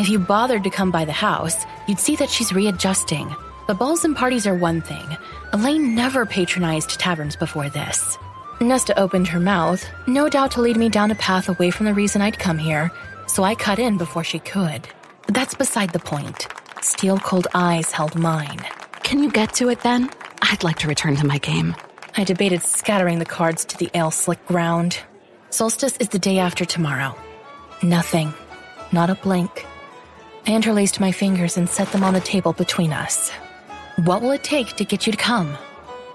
If you bothered to come by the house, you'd see that she's readjusting. But balls and parties are one thing. Elaine never patronized taverns before this. Nesta opened her mouth, no doubt to lead me down a path away from the reason I'd come here, so I cut in before she could. That's beside the point. Steel-cold eyes held mine. Can you get to it then? I'd like to return to my game. I debated scattering the cards to the ale-slick ground. Solstice is the day after tomorrow. Nothing. Not a blink. I interlaced my fingers and set them on the table between us. What will it take to get you to come?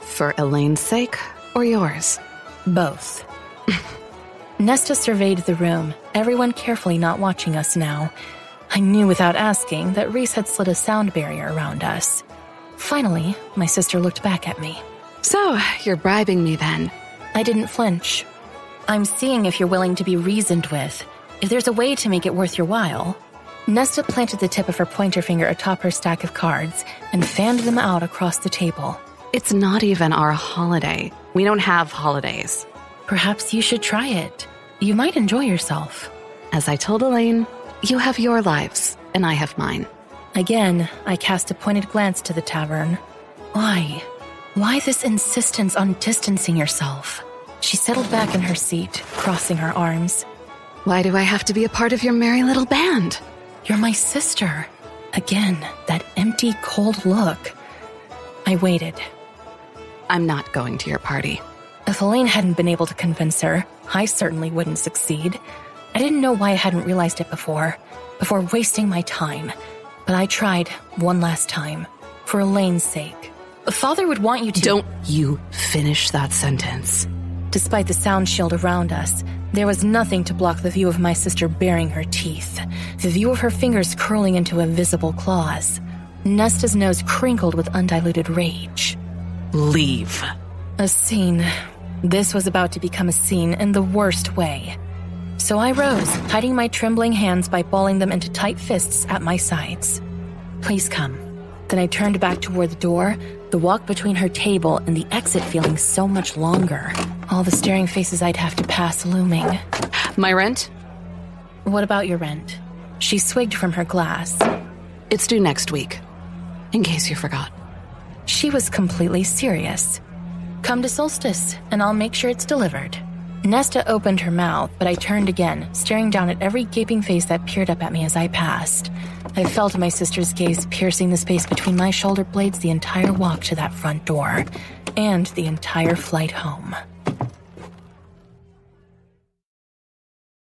For Elaine's sake or yours? Both. Nesta surveyed the room, everyone carefully not watching us now. I knew without asking that Rhys had slid a sound barrier around us. Finally, my sister looked back at me. So, you're bribing me then? I didn't flinch. I'm seeing if you're willing to be reasoned with, if there's a way to make it worth your while. Nesta planted the tip of her pointer finger atop her stack of cards and fanned them out across the table. It's not even our holiday. We don't have holidays. Perhaps you should try it. You might enjoy yourself. As I told Elaine, you have your lives, and I have mine. Again, I cast a pointed glance to the tavern. Why? Why this insistence on distancing yourself? She settled back in her seat, crossing her arms. Why do I have to be a part of your merry little band? You're my sister. Again, that empty, cold look. I waited. I'm not going to your party. If Elaine hadn't been able to convince her, I certainly wouldn't succeed. I didn't know why I hadn't realized it before wasting my time. But I tried one last time, for Elaine's sake. Father would want you to— Don't you finish that sentence. Despite the sound shield around us, there was nothing to block the view of my sister baring her teeth, the view of her fingers curling into invisible claws. Nesta's nose crinkled with undiluted rage. Leave. A scene. This was about to become a scene in the worst way. So I rose, hiding my trembling hands by balling them into tight fists at my sides. Please come. Then I turned back toward the door, the walk between her table and the exit feeling so much longer. All the staring faces I'd have to pass looming. My rent? What about your rent? She swigged from her glass. It's due next week, in case you forgot. She was completely serious. Come to Solstice, and I'll make sure it's delivered. Nesta opened her mouth, but I turned again, staring down at every gaping face that peered up at me as I passed. I felt my sister's gaze piercing the space between my shoulder blades the entire walk to that front door, and the entire flight home.